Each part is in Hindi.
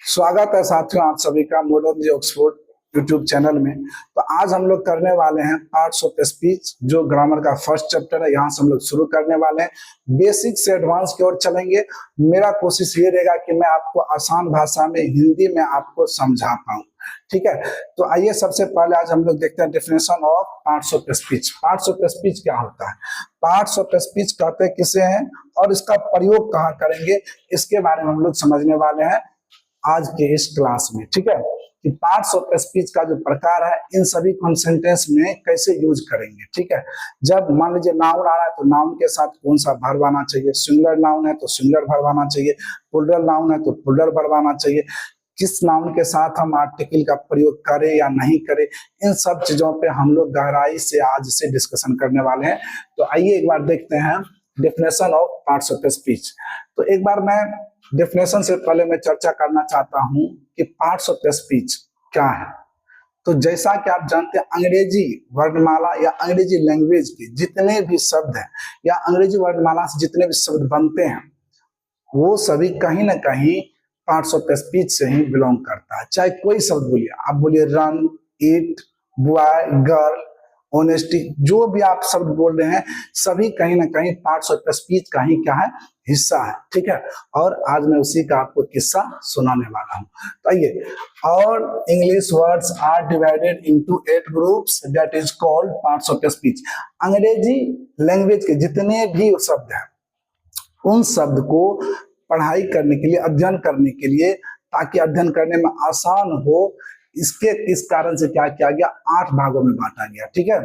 स्वागत है साथियों आप सभी का मॉडर्न जी ऑक्सफोर्ड यूट्यूब चैनल में। तो आज हम लोग करने वाले हैं पार्ट्स ऑफ स्पीच, जो ग्रामर का फर्स्ट चैप्टर है। यहाँ से हम लोग शुरू करने वाले हैं, बेसिक से एडवांस की ओर चलेंगे। मेरा कोशिश ये रहेगा कि मैं आपको आसान भाषा में हिंदी में आपको समझा पाऊँ, ठीक है। तो आइए सबसे पहले आज हम लोग देखते हैं definition of parts of speech. Parts of speech क्या होता है? पार्ट्स ऑफ स्पीच कहते किसे हैं और इसका प्रयोग कहाँ करेंगे, इसके बारे में हम लोग समझने वाले हैं आज के इस क्लास में, ठीक है। कि पार्ट्स ऑफ स्पीच का जो प्रकार है, इन सभी को हम सेंटेंस में कैसे यूज करेंगे, ठीक है। जब मान लीजिए नाउन आ रहा है तो नाउन के साथ कौन सा वर्ब आना चाहिए, सिंगुलर नाउन है तो सिंगुलर वर्ब आना चाहिए, प्लूरल नाउन है तो प्लूरल वर्ब आना चाहिए, किस नाउन के साथ हम आर्टिकल का प्रयोग करें या नहीं करें, इन सब चीजों पे हम लोग गहराई से आज से डिस्कशन करने वाले हैं। तो आइए एक बार देखते हैं definition of parts of speech. तो एक बार मैं डेफिनेशन से पहले मैं चर्चा करना चाहता हूं कि पार्ट्स ऑफ स्पीच क्या है। तो जैसा कि आप जानते हैं, अंग्रेजी वर्णमाला या अंग्रेजी लैंग्वेज के जितने भी शब्द हैं या अंग्रेजी वर्णमाला से जितने भी शब्द बनते हैं, वो सभी कहीं ना कहीं पार्ट्स ऑफ स्पीच से ही बिलोंग करता है। चाहे कोई शब्द बोलिए, आप बोलिए रन, ईट, बॉय, गर्ल, ऑनेस्टी, जो भी आप शब्द बोल रहे हैं सभी कहीं ना कहीं पार्ट्स ऑफ स्पीच का ही क्या है, हिस्सा है, ठीक है। और आज मैं उसी का आपको किस्सा सुनाने वाला हूं। तो आइए, और English words are divided into 8 groups that is called parts of speech. अंग्रेजी लैंग्वेज के जितने भी शब्द हैं, उन शब्द को पढ़ाई करने के लिए, अध्ययन करने के लिए, ताकि अध्ययन करने में आसान हो, इसके इस कारण से क्या किया गया, 8 भागों में बांटा गया, ठीक है।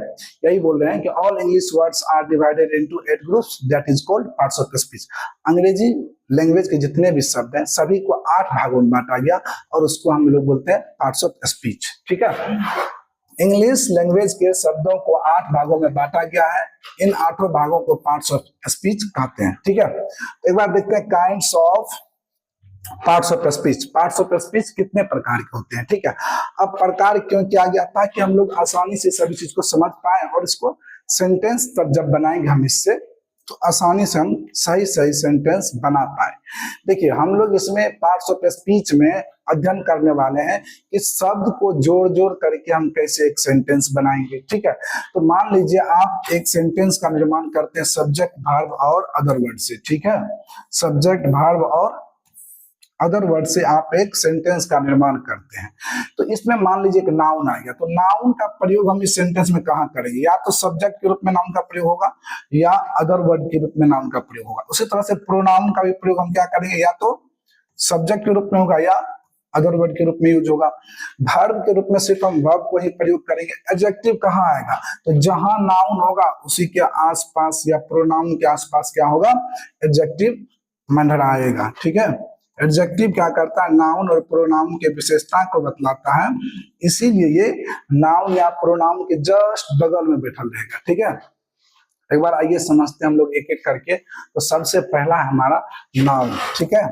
यही बोल रहे हैं कि all English words are divided into 8 groups that is called parts of speech. अंग्रेजी लैंग्वेज के जितने भी शब्द हैं सभी को 8 भागों में बांटा गया और उसको हम लोग बोलते हैं पार्ट्स ऑफ स्पीच, ठीक है। इंग्लिश लैंग्वेज के शब्दों को 8 भागों में बांटा गया है। इन 8 भागों को पार्ट्स ऑफ स्पीच कहते हैं, ठीक है। एक बार देखते हैं kinds of parts of speech. Parts of speech कितने प्रकार के होते हैं, ठीक है। अब प्रकार क्यों किया गया, ताकि हम लोग आसानी से सभी चीज को समझ पाए और इसको सेंटेंस तब जब बनाएंगे हम इससे, तो आसानी से हम सही सही सेंटेंस बना पाए। देखिए, हम लोग इसमें पार्ट्स ऑफ स्पीच में अध्ययन करने वाले हैं कि शब्द को जोड़ जोड़ करके हम कैसे एक सेंटेंस बनाएंगे, ठीक है। तो मान लीजिए आप एक सेंटेंस का निर्माण करते हैं सब्जेक्ट, वर्ब और अदर वर्ड से, ठीक है। सब्जेक्ट, वर्ब और अदर वर्ड से आप एक सेंटेंस का निर्माण करते हैं। तो इसमें मान लीजिए कि नाउन आ गया, तो नाउन का प्रयोग हम इस सेंटेंस में कहाँ करेंगे, या तो सब्जेक्ट के रूप में नाउन का प्रयोग होगा या अदर वर्ड के रूप में नाउन का प्रयोग होगा। उसी तरह से प्रोनाउन का भी प्रयोग हम क्या करेंगे, या तो सब्जेक्ट के रूप में होगा या अदर वर्ड के रूप में यूज होगा। वर्ब के रूप में सिर्फ हम वर्ब को ही प्रयोग करेंगे। एडजेक्टिव कहाँ आएगा, तो जहां नाउन होगा उसी के आसपास या प्रोनाउन के आसपास क्या होगा, एडजेक्टिव मंडराएगा, ठीक है। एडजेक्टिव क्या करता है, नाउन और प्रोनाउन के विशेषता को बतलाता है, इसीलिए ये नाउन या प्रोनाउन के जस्ट बगल में बैठा रहेगा, ठीक है। एक बार आइए समझते हैं हम लोग एक एक करके। तो सबसे पहला है हमारा नाउन, ठीक है।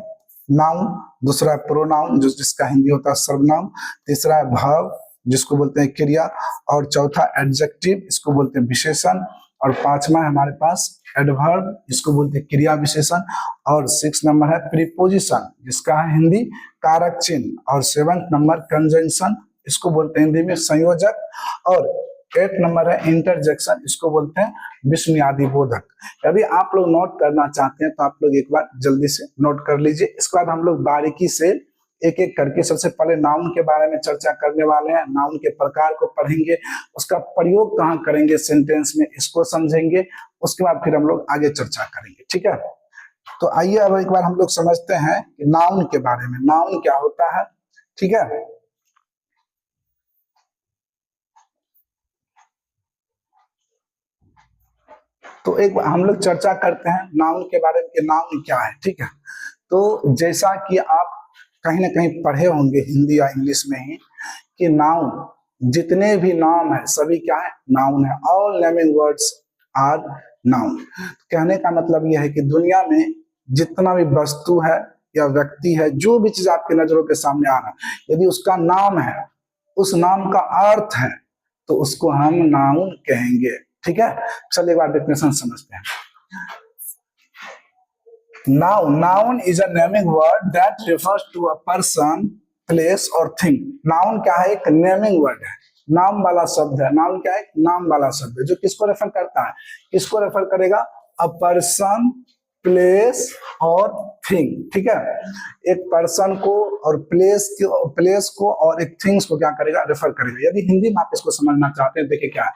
नाउन, दूसरा है प्रोनाउन जिसका हिंदी होता है सर्वनाम, तीसरा है वर्ब जिसको बोलते हैं क्रिया, और चौथा एडजेक्टिव, इसको बोलते हैं विशेषण, और 5वां है हमारे पास एडवर्ब, इसको बोलते हैं क्रिया विशेषण, और 6 नंबर है प्रीपोजिशन जिसका है हिंदी कारक चिन्ह, और 7 नंबर कंजंक्शन, इसको बोलते हैं हिंदी में संयोजक, और 8 नंबर है इंटरजेक्शन, इसको बोलते हैं विस्मयादि बोधक। यदि आप लोग नोट करना चाहते हैं तो आप लोग एक बार जल्दी से नोट कर लीजिए। इसके बाद हम लोग बारीकी से एक एक करके, सबसे पहले नाउन के बारे में चर्चा करने वाले हैं। नाउन के प्रकार को पढ़ेंगे, उसका प्रयोग कहाँ करेंगे सेंटेंस में, इसको समझेंगे। उसके बाद फिर हम लोग आगे चर्चा करेंगे, ठीक है। तो आइए अब एक बार हम लोग समझते हैं कि नाउन के बारे में, नाउन क्या होता है, ठीक है। तो एक बार हम लोग चर्चा करते हैं नाउन के बारे में कि नाउन क्या है, ठीक है। तो जैसा कि आप कहीं ना कहीं पढ़े होंगे हिंदी या इंग्लिश में ही, कि नाउन, जितने भी नाम है सभी क्या है, नाउन है। All naming words are noun. कहने का मतलब यह है कि दुनिया में जितना भी वस्तु है या व्यक्ति है, जो भी चीज आपकी नजरों के सामने आ रहा है, यदि उसका नाम है, उस नाम का अर्थ है, तो उसको हम नाउन कहेंगे, ठीक है। चलिए एक बार डेफिनेशन समझते हैं। Noun is a naming word that refers to a person, place और थिंग। नाउन क्या है? एक नेमिंग वर्ड है, नाम वाला शब्द है। नाउन क्या है? नाम वाला शब्द है, जो किसको रेफर करता है? किसको रेफर करेगा? अ पर्सन, प्लेस और थिंग। ठीक है, एक पर्सन को और प्लेस को और एक थिंग्स को क्या करेगा? रेफर करेगा। यदि हिंदी में आप इसको समझना चाहते हैं, देखिए क्या है,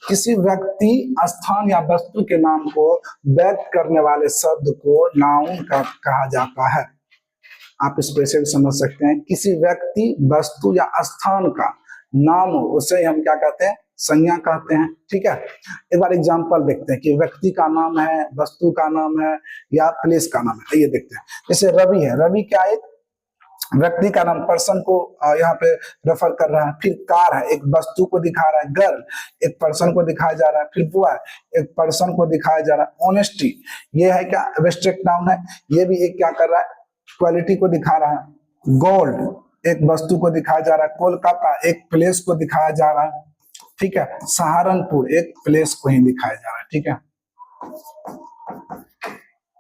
किसी व्यक्ति, स्थान या वस्तु के नाम को व्यक्त करने वाले शब्द को नाउन कहा जाता है। आप इस पैसे समझ सकते हैं, किसी व्यक्ति, वस्तु या स्थान का नाम हो उसे हम क्या कहते हैं? संज्ञा कहते हैं। ठीक है, एक बार एग्जांपल देखते हैं कि व्यक्ति का नाम है, वस्तु का नाम है या प्लेस का नाम है। ये देखते हैं, जैसे रवि है, रवि क्या एक व्यक्ति का नाम, पर्सन को यहाँ पे रेफर कर रहा है। फिर कार है, एक वस्तु को दिखा रहा है। गर्ल एक पर्सन को दिखाया जा रहा है। फिर बॉय एक पर्सन को दिखाया जा रहा है। ऑनेस्टी ये है क्या? एब्स्ट्रैक्ट नाउन है, ये भी एक क्या कर रहा है? क्वालिटी को दिखा रहा है। गोल्ड एक वस्तु को दिखाया जा रहा है। कोलकाता एक प्लेस को दिखाया जा रहा है। ठीक है, सहारनपुर एक प्लेस को ही दिखाया जा रहा है। ठीक है,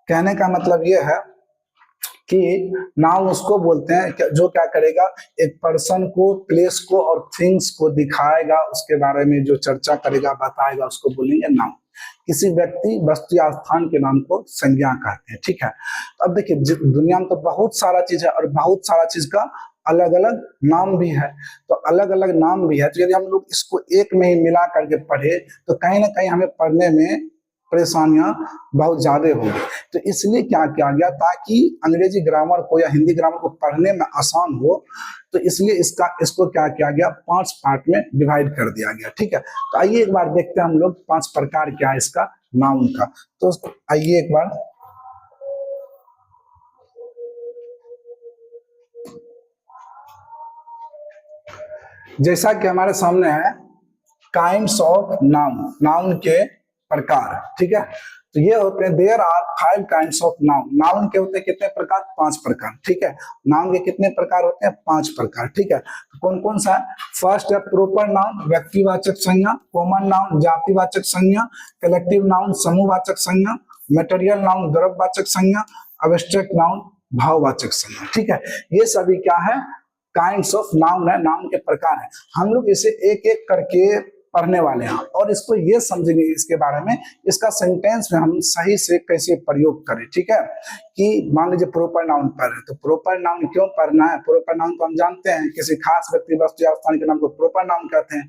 कहने का मतलब यह है कि नाउन उसको बोलते हैं जो क्या करेगा? एक पर्सन को, प्लेस को और थिंग्स को दिखाएगा, उसके बारे में जो चर्चा करेगा, बताएगा, उसको बोलेंगे नाउन। किसी व्यक्ति, वस्तु या स्थान के नाम को संज्ञा कहते हैं। ठीक है, अब देखिए दुनिया में तो बहुत सारा चीज है और बहुत सारा चीज का अलग अलग नाम भी है। तो अलग अलग नाम भी है, तो यदि हम लोग इसको एक में ही मिला करके पढ़े तो कहीं ना कहीं हमें पढ़ने में परेशानियां बहुत ज्यादा होगी। तो इसलिए क्या किया गया, ताकि अंग्रेजी ग्रामर को या हिंदी ग्रामर को पढ़ने में आसान हो, तो इसलिए इसको क्या किया गया? 5 पार्ट में डिवाइड कर दिया गया। ठीक है, तो आइए एक बार देखते हैं हम लोग 5 प्रकार क्या है इसका नाउन का। तो आइए एक बार जैसा कि हमारे सामने है काइंड्स ऑफ नाउन, नाउन के प्रकार। ठीक है, तो ये होते हैं, there are 5 kinds of noun. Noun के होते हैं कितने प्रकार? 5 प्रकार। ठीक है, नाउन के कितने प्रकार होते हैं? 5 प्रकार। ठीक है, तो कौन कौन सा है? फर्स्ट है प्रोपर नाउन, व्यक्तिवाचक संज्ञा। कॉमन नाउन, जातिवाचक संज्ञा। कलेक्टिव नाउन, समूहवाचक संज्ञा। मटेरियल नाउन, द्रव्यवाचक संज्ञा। एब्स्ट्रैक्ट नाउन, भाववाचक संज्ञा। ठीक है, ये सभी क्या है? काइंड्स ऑफ नाउन है, नाउन के प्रकार है। हम लोग इसे एक एक करके पढ़ने वाले हैं और इसको ये समझेंगे इसके बारे में, इसका सेंटेंस में हम सही से कैसे प्रयोग करें। ठीक है, कि मान लीजिए प्रोपर नाउन पढ़ रहे, तो प्रोपर नाउन क्यों पढ़ना है? प्रोपर नाउन तो हम जानते हैं, किसी खास व्यक्ति, वस्तु या स्थान के नाम को प्रोपर नाउन कहते हैं।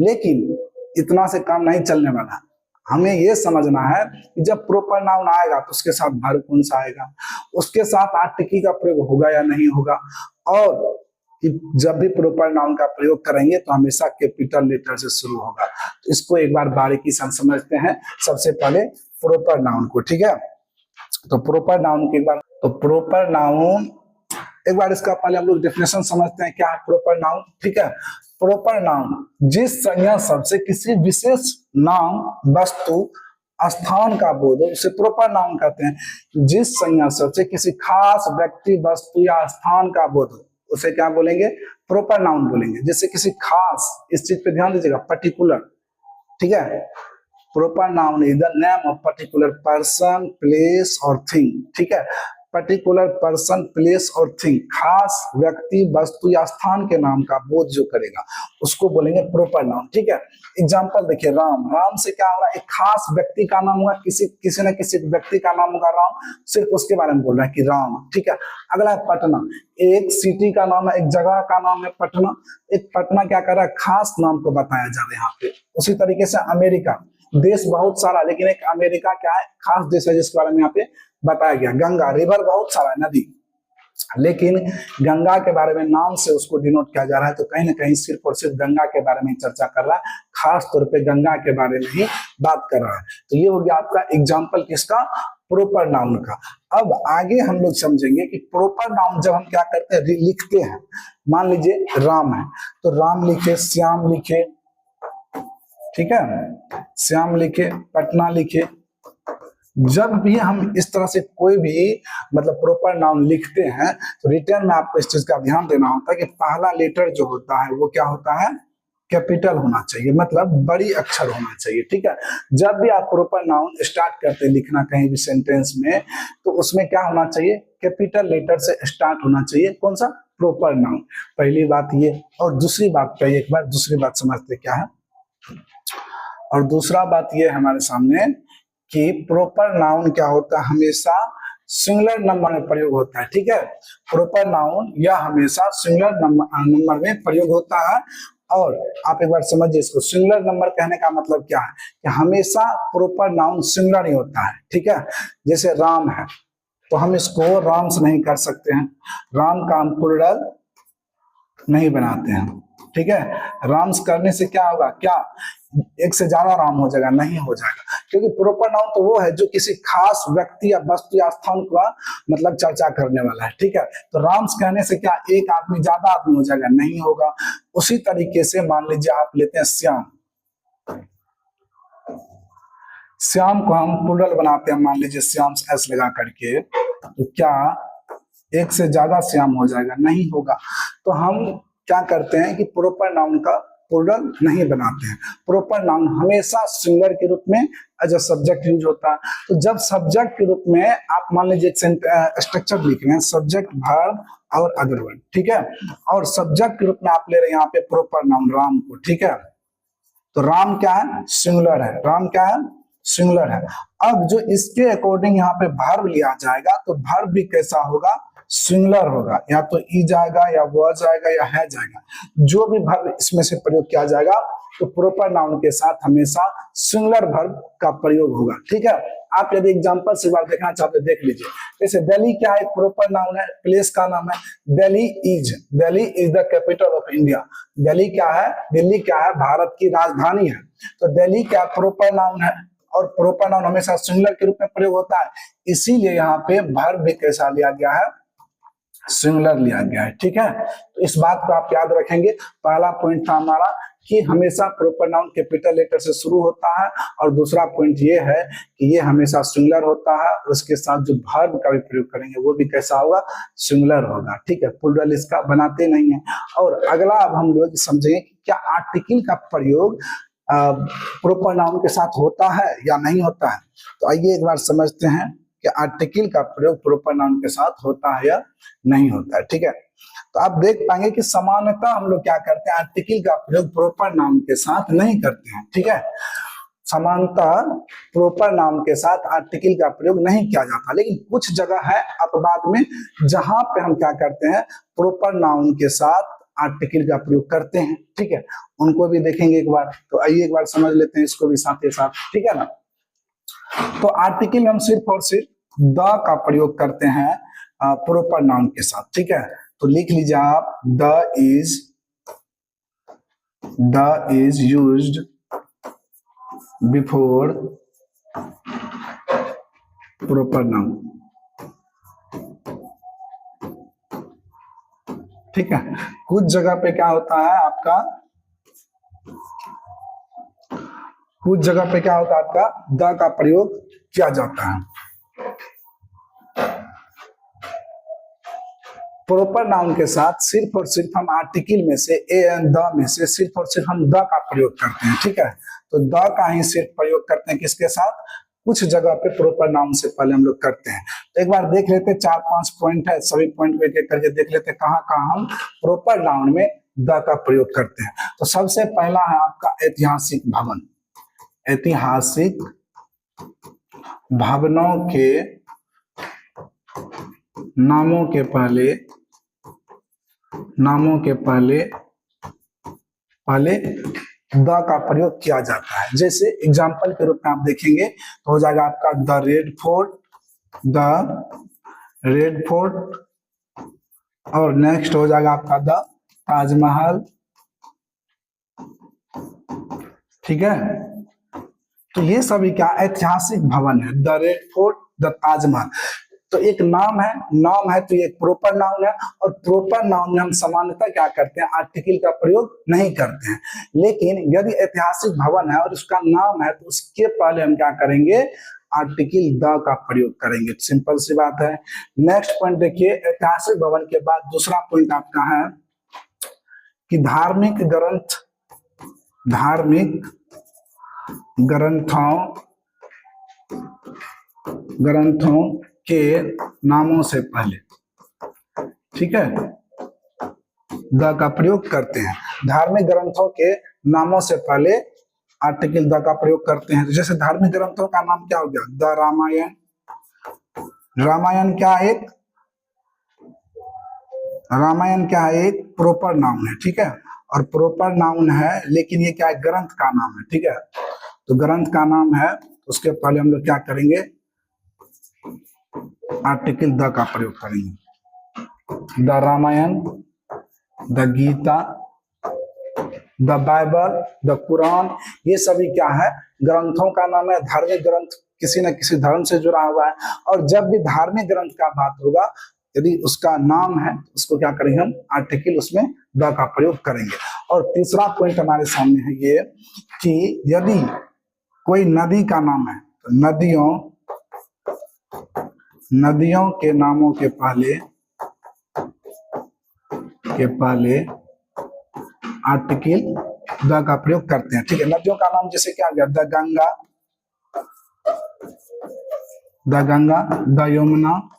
लेकिन इतना से काम नहीं चलने वाला, हमें ये समझना है कि जब प्रोपर नाउन आएगा तो उसके साथ वर्ब कौन सा आएगा, उसके साथ आर्टिकल का प्रयोग होगा या नहीं होगा, और कि जब भी प्रोपर नाउन का प्रयोग करेंगे तो हमेशा कैपिटल लेटर से शुरू होगा। तो इसको एक बार बारीकी से समझते हैं। सबसे पहले प्रोपर नाउन को। ठीक है, तो प्रोपर नाउन के बाद, तो प्रोपर नाउन एक बार इसका पहले हम लोग डेफिनेशन समझते हैं, क्या है प्रोपर नाउन। ठीक है, प्रोपर नाउन जिस संज्ञा शब्द से किसी विशेष नाम, वस्तु, स्थान का बोध हो उसे प्रोपर नाउन कहते हैं। जिस संज्ञा शब्द से किसी खास व्यक्ति, वस्तु या स्थान का बोध हो उसे क्या बोलेंगे? प्रोपर नाउन बोलेंगे। जैसे किसी खास, इस चीज पे ध्यान दीजिएगा, पर्टिकुलर। ठीक है, proper noun is the name of particular person, place और थिंग। ठीक है, पर्टिकुलर पर्सन, प्लेस और थिंग, खास व्यक्ति, वस्तु या स्थान के नाम का बोध जो करेगा उसको बोलेंगे प्रोपर नाउन। ठीक है, एग्जांपल देखिए, राम। राम से क्या हो रहा है? एक खास व्यक्ति का नाम होगा, किसी न किसी व्यक्ति का नाम होगा राम, सिर्फ उसके बारे में बोल रहा है कि राम। ठीक है, अगला है पटना। एक सिटी का नाम है, एक जगह का नाम है पटना। एक पटना क्या कर रहा है? खास नाम को बताया जा रहा है यहाँ पे। उसी तरीके से अमेरिका, देश बहुत सारा, लेकिन एक अमेरिका क्या है? खास देश है जिसके बारे में यहाँ पे बताया गया। गंगा, रिवर बहुत सारा है, नदी, लेकिन गंगा के बारे में नाम से उसको डिनोट किया जा रहा है। तो कहीं ना कहीं सिर्फ और सिर्फ गंगा के बारे में चर्चा कर रहा है, खास तौर पे गंगा के बारे में ही बात कर रहा है। तो ये हो गया आपका एग्जाम्पल किसका? प्रोपर नाउन का। अब आगे हम लोग समझेंगे कि प्रोपर नाउन जब हम क्या करते हैं? लिखते हैं। मान लीजिए राम है, तो राम लिखे, श्याम लिखे, ठीक है, श्याम लिखे, पटना लिखे। जब भी हम इस तरह से कोई भी मतलब प्रोपर नाउन लिखते हैं तो रिटर्न में आपको इस चीज का ध्यान देना होता है कि पहला लेटर जो होता है वो क्या होता है? कैपिटल होना चाहिए, मतलब बड़ी अक्षर होना चाहिए। ठीक है, जब भी आप प्रॉपर नाउन स्टार्ट करते हैं लिखना कहीं भी सेंटेंस में, तो उसमें क्या होना चाहिए, कैपिटल लेटर से स्टार्ट होना चाहिए। कौन सा, प्रॉपर नाउन। पहली बात ये, और दूसरी बात पे एक बार दूसरी बात समझते क्या है। और दूसरा बात ये है हमारे सामने कि प्रॉपर नाउन क्या होता है, हमेशा सिंगुलर नंबर में प्रयोग होता है। ठीक है, प्रॉपर नाउन यह हमेशा सिंगुलर नंबर में प्रयोग होता है। और आप एक बार समझिए इसको, सिंगुलर नंबर कहने का मतलब क्या है कि हमेशा प्रॉपर नाउन सिंगुलर ही होता है। ठीक है, जैसे राम है तो हम इसको राम्स नहीं कर सकते हैं, राम का हम प्लूरल नहीं बनाते हैं। ठीक है, राम्स करने से क्या होगा, क्या एक से ज्यादा राम हो जाएगा, नहीं हो जाएगा, क्योंकि प्रॉपर नाउन तो वो है जो किसी खास व्यक्ति या वस्तु या स्थान का मतलब चर्चा करने वाला है। ठीक है, तो राम्स कहने से क्या एक आदमी ज्यादा आदमी हो जाएगा, नहीं होगा। उसी तरीके से मान लीजिए आप लेते हैं श्याम, श्याम को हम प्लूरल बनाते हैं, मान लीजिए श्याम एस लगा करके, तो क्या एक से ज्यादा श्याम हो जाएगा, नहीं होगा। तो हम क्या करते हैं कि प्रॉपर नाउन का प्लूरल नहीं बनाते हैं। प्रॉपर नाउन हमेशा सिंगुलर के रूप में एज अ सब्जेक्ट यूज होता है। तो जब सब्जेक्ट के रूप में आप मान लीजिए स्ट्रक्चर लिख रहे हैं, सब्जेक्ट वर्ब और अदर वर्ड। ठीक है, और सब्जेक्ट के रूप में आप ले रहे हैं यहाँ पे प्रॉपर नाउन राम को। ठीक है, तो राम क्या है, सिंगुलर है, राम क्या है, सिंगुलर है। अब जो इसके अकॉर्डिंग यहाँ पे वर्ब लिया जाएगा, तो वर्ब भी कैसा होगा, सिंगुलर होगा, या तो ई जाएगा या वह जाएगा या है जाएगा। जो भी वर्ब इसमें से प्रयोग किया जाएगा तो प्रॉपर नाउन के साथ हमेशा सिंगुलर वर्ब का प्रयोग होगा। ठीक है, आप यदि एग्जांपल से बात देखना चाहते हैं देख लीजिए। जैसे दिल्ली क्या है, प्रॉपर नाउन है, प्लेस का नाम है, Delhi is the capital of India. Delhi क्या है, दिल्ली क्या है, भारत की राजधानी है। तो दिल्ली क्या प्रॉपर नाउन है, और प्रॉपर नाउन हमेशा सिंगुलर के रूप में प्रयोग होता है, इसीलिए यहाँ पे वर्ब भी कैसा लिया गया है, सिंगुलर लिया गया है। ठीक है, तो इस बात को आप याद रखेंगे। पहला पॉइंट था हमारा कि हमेशा प्रॉपर नाउन कैपिटल लेटर से शुरू होता है, और दूसरा पॉइंट ये है कि ये हमेशा सिंगुलर होता है, और उसके साथ जो वर्ब का भी प्रयोग करेंगे वो भी कैसा होगा, सिंगुलर होगा। ठीक है, प्लूरल इसका बनाते नहीं है। और अगला अब हम लोग समझेंगे कि क्या आर्टिकल का प्रयोग प्रॉपर नाउन के साथ होता है या नहीं होता है। तो आइए एक बार समझते हैं कि आर्टिकल का प्रयोग प्रॉपर नाउन के साथ होता है या नहीं होता है। ठीक है, तो आप देख पाएंगे कि सामान्यतः हम लोग क्या करते हैं, आर्टिकल का प्रयोग प्रॉपर नाउन के साथ नहीं करते हैं। ठीक है, समानतः प्रॉपर नाउन के साथ आर्टिकल का प्रयोग नहीं किया जाता, लेकिन कुछ जगह है अपवाद में जहां पे हम क्या करते हैं, प्रॉपर नाउन के साथ आर्टिकल का प्रयोग करते हैं। ठीक है, उनको भी देखेंगे एक बार। तो आइए एक बार समझ लेते हैं इसको भी साथ ही साथ। ठीक है ना, तो आर्टिकल हम सिर्फ और सिर्फ द का प्रयोग करते हैं प्रॉपर नाउन के साथ। ठीक है, तो लिख लीजिए आप, the is used before proper noun. ठीक है, कुछ जगह पे क्या होता है आपका, कुछ जगह पे क्या होता है आपका, द का प्रयोग किया जाता है। प्रॉपर नाउन के साथ सिर्फ और सिर्फ हम आर्टिकल में से ए एंड द में से सिर्फ और सिर्फ हम द का प्रयोग करते हैं। ठीक है, तो द का ही सिर्फ प्रयोग करते हैं किसके साथ, कुछ जगह पे प्रॉपर नाउन से पहले हम लोग करते हैं। तो एक बार देख लेते हैं, 4-5 पॉइंट है, सभी पॉइंट को एक एक करके देख लेते हैं कहाँ कहाँ हम प्रॉपर नाउन में द का प्रयोग करते हैं। तो सबसे पहला है आपका ऐतिहासिक भवन। ऐतिहासिक भवनों के नामों के पहले द का प्रयोग किया जाता है। जैसे एग्जाम्पल के रूप में आप देखेंगे तो हो जाएगा आपका द रेड फोर्ट, और नेक्स्ट हो जाएगा आपका द ताजमहल। ठीक है, तो ये सभी क्या ऐतिहासिक भवन है, the red fort, the Taj Mahal. तो एक नाम है तो ये एक प्रॉपर नाउन है, और प्रॉपर नाउन में हम सामान्यतः क्या करते हैं, आर्टिकल का प्रयोग नहीं करते हैं। लेकिन यदि ऐतिहासिक भवन है और उसका नाम है तो उसके पहले हम क्या करेंगे, आर्टिकल द का प्रयोग करेंगे। सिंपल सी बात है। नेक्स्ट पॉइंट देखिए, ऐतिहासिक भवन के बाद दूसरा पॉइंट आपका है कि धार्मिक ग्रंथ धार्मिक ग्रंथों के नामों से पहले, ठीक है, द का प्रयोग करते हैं। धार्मिक ग्रंथों के नामों से पहले आर्टिकल द का प्रयोग करते हैं। जैसे धार्मिक ग्रंथों का नाम क्या हो गया? द रामायण। रामायण क्या है? रामायण क्या है? एक प्रॉपर नाउन है, ठीक है, और प्रॉपर नाउन है, लेकिन ये क्या है? ग्रंथ का नाम है, ठीक है। तो ग्रंथ का नाम है, उसके पहले हम लोग क्या करेंगे? आर्टिकल द का प्रयोग करेंगे। The Ramayan, the Gita, the Bible, the Quran, ये सभी क्या है? ग्रंथों का नाम है। धार्मिक ग्रंथ किसी न किसी धर्म से जुड़ा हुआ है, और जब भी धार्मिक ग्रंथ का बात होगा, यदि उसका नाम है, उसको क्या करेंगे? हम आर्टिकल उसमें द का प्रयोग करेंगे। और तीसरा पॉइंट हमारे सामने है ये कि यदि कोई नदी का नाम है तो नदियों के नामों के पहले आर्टिकल द का प्रयोग करते हैं, ठीक है। नदियों का नाम जैसे क्या गया? The Ganga, the Yamuna,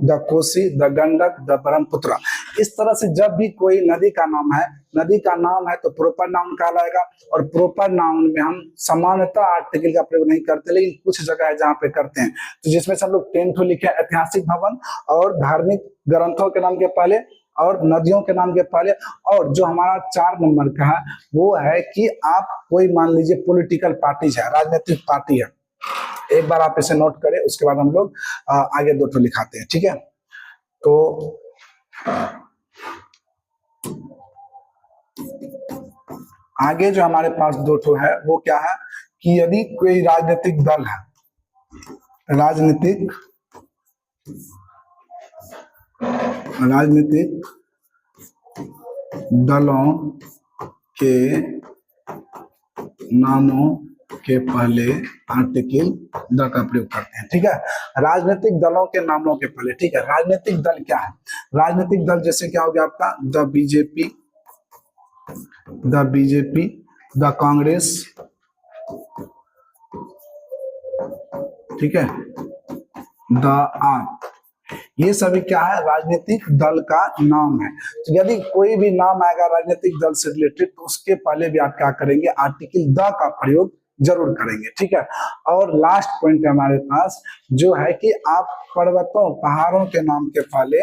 the Kosi, the Gandak, the Brahmaputra. इस तरह से जब भी कोई नदी का नाम है तो प्रॉपर नाउन कहलाएगा। और प्रॉपर नाउन में हम सामान्यतः आर्टिकल का प्रयोग नहीं करते, लेकिन कुछ जगह है जहाँ पे करते हैं। तो जिसमें से हम लोग 10 लिखे, ऐतिहासिक भवन और धार्मिक ग्रंथों के नाम के पहले और नदियों के नाम के पहले। और जो हमारा 4 नंबर का है वो है कि आप कोई मान लीजिए पॉलिटिकल पार्टीज है, राजनीतिक पार्टी है, एक बार आप इसे नोट करें, उसके बाद हम लोग आगे 2 लिखाते हैं, ठीक है। तो आगे जो हमारे पास 2 है वो क्या है कि यदि कोई राजनीतिक दल है, राजनीतिक दलों के नामों के पहले आर्टिकल द का प्रयोग करते हैं, ठीक है। राजनीतिक दलों के नामों के पहले, ठीक है। राजनीतिक दल क्या है? राजनीतिक दल जैसे क्या हो गया आपका? द बीजेपी, द कांग्रेस, ठीक है, द आप, ये सभी क्या है? राजनीतिक दल का नाम है। तो यदि कोई भी नाम आएगा राजनीतिक दल से रिलेटेड तो उसके पहले भी आप क्या करेंगे? आर्टिकल द का प्रयोग जरूर करेंगे, ठीक है। और लास्ट पॉइंट हमारे पास जो है कि आप पर्वतों पहाड़ों के नाम के पहले,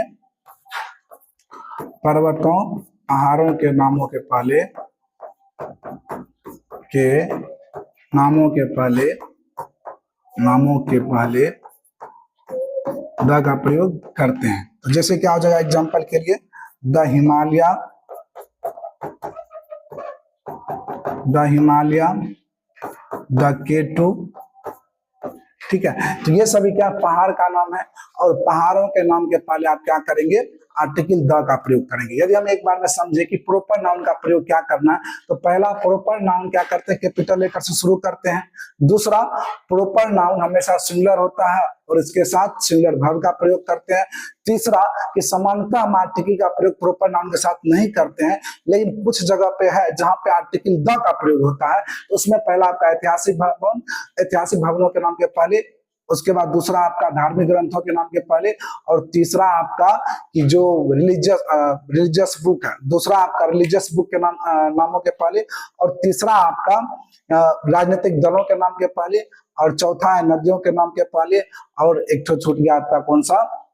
द का प्रयोग करते हैं। तो जैसे क्या हो जाएगा? एग्जांपल के लिए द हिमालय, द केटू, ठीक है। तो ये सभी क्या पहाड़ का नाम है, और पहाड़ों के नाम के पहले आप क्या करेंगे? आर्टिकल द का प्रयोग करेंगे। यदि हम एक बार में समझे कि प्रॉपर नाउन का प्रयोग क्या करना है, तो पहला प्रॉपर नाउन क्या करते हैं? कैपिटल लेटर से शुरू करते हैं। दूसरा, प्रॉपर नाउन हमेशा सिंगुलर होता है और इसके साथ सिंगुलर वर्ब का प्रयोग करते हैं। तीसरा, कि सामान्यतः हम आर्टिकल का प्रयोग प्रॉपर नाउन के साथ नहीं करते हैं, लेकिन कुछ जगह पे है जहां पे आर्टिकल द का प्रयोग होता है। उसमें पहला आपका ऐतिहासिक भवनों के नाम के पहले, उसके बाद दूसरा आपका धार्मिक ग्रंथों के नाम के पहले, और तीसरा आपका कि जो रिलीजियस बुक है, दूसरा आपका रिलीजियस बुक के नामों के पहले, और तीसरा आपका राजनीतिक दलों के नाम के पहले, और चौथा है नदियों के नाम के पहले, और एक छूट गया आपका कौन सा,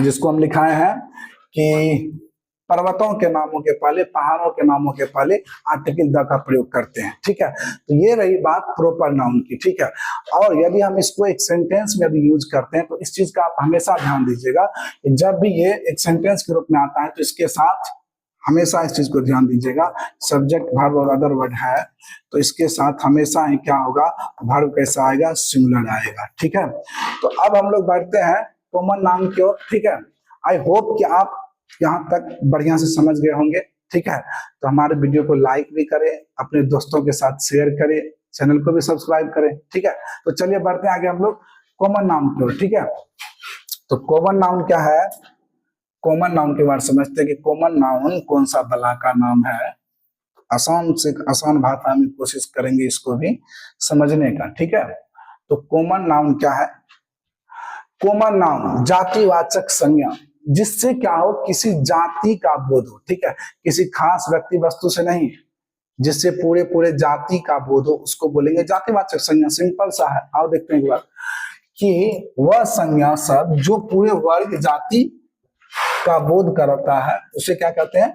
जिसको हम लिखाए हैं कि पर्वतों के नामों के पहले, पहाड़ों के नामों के पहले आर्टिकल द का प्रयोग करते हैं, ठीक है। तो ये रही बात प्रॉपर नाउन की, ठीक है। और यदि हम इसको एक सेंटेंस में यदि यूज करते हैं तो इस चीज का आप हमेशा ध्यान दीजिएगा, जब भी ये एक सेंटेंस के रूप में आता है तो इसके साथ हमेशा इस चीज को ध्यान दीजिएगा, सब्जेक्ट वर्ब और अदर वर्ड है तो इसके साथ हमेशा ही क्या होगा? वर्ब कैसा आएगा? सिंगुलर आएगा, ठीक है। तो अब हम लोग बढ़ते हैं कॉमन नाउन की ओर, ठीक है। आई होप कि आप यहाँ तक बढ़िया से समझ गए होंगे, ठीक है। तो हमारे वीडियो को लाइक भी करें, अपने दोस्तों के साथ शेयर करें, चैनल को भी सब्सक्राइब करें, ठीक है। तो चलिए बढ़ते हैं आगे हम लोग कॉमन नाउन की ओर, ठीक है। तो कॉमन नाउन क्या है? कॉमन नाउन के बारे में समझते हैं कि कॉमन नाउन कौन सा बला का नाम है। आसान से आसान भाषा में कोशिश करेंगे इसको भी समझने का, ठीक है। तो कॉमन नाउन क्या है? कॉमन नाउन जातिवाचक संज्ञा, जिससे क्या हो, किसी जाति का बोध हो, ठीक है, किसी खास व्यक्ति वस्तु से नहीं, जिससे पूरे पूरे जाति का बोध हो, उसको बोलेंगे जातिवाचक संज्ञा। सिंपल सा है, आओ देखते हैं एक बार कि वह संज्ञा शब्द जो पूरे वर्ग जाति का बोध करता है उसे क्या कहते हैं?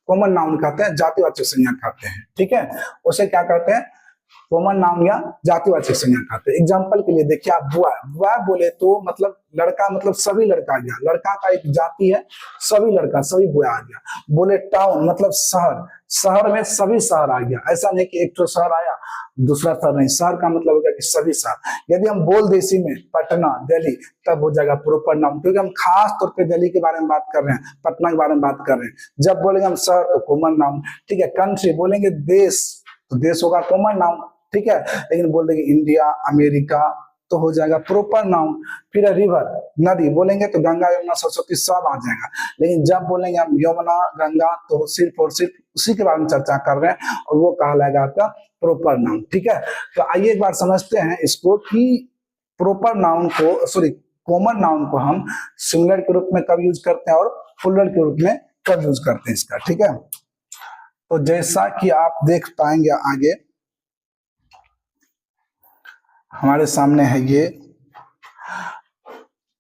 कॉमन नाउन कहते हैं, जातिवाचक संज्ञा कहते हैं, ठीक है। उसे क्या कहते हैं? कॉमन नाउन या जातिवाचक संज्ञा कहते हैं। एग्जांपल के लिए देखिए, आप बुआ, बुआ बोले तो मतलब लड़का, मतलब सभी लड़का आ गया, लड़का का एक जाति है, सभी लड़का, सभी बुआ आ गया। बोले टाउन मतलब शहर, शहर में सभी शहर आ गया। ऐसा नहीं कि एक तो शहर आया दूसरा शहर नहीं, शहर का मतलब हो गया कि सभी शहर। यदि हम बोल दे इसी में पटना, दिल्ली, तब हो जाएगा प्रॉपर नाउन, क्योंकि हम खास तौर पे दिल्ली के बारे में बात कर रहे हैं, पटना के बारे में बात कर रहे हैं। जब बोलेंगे हम शहर तो कॉमन नाउन, ठीक है। कंट्री बोलेंगे देश, तो देश होगा कॉमन नाउन, ठीक है। लेकिन बोल देंगे इंडिया, अमेरिका, तो हो जाएगा प्रॉपर नाउन। फिर रिवर, नदी बोलेंगे तो गंगा, यमुना, सरस्वती सब आ जाएगा। लेकिन जब बोलेंगे हम यमुना, गंगा, तो सिर्फ और सिर्फ उसी के बारे में चर्चा कर रहे हैं और वो कहलाएगा आपका प्रॉपर नाउन, ठीक है। तो आइए एक बार समझते हैं इसको कि प्रॉपर नाउन को, सॉरी, कॉमन नाउन को हम सिंगुलर के रूप में कब यूज करते हैं और प्लूरल के रूप में कब यूज करते हैं इसका, ठीक है। तो जैसा कि आप देख पाएंगे आगे हमारे सामने है ये,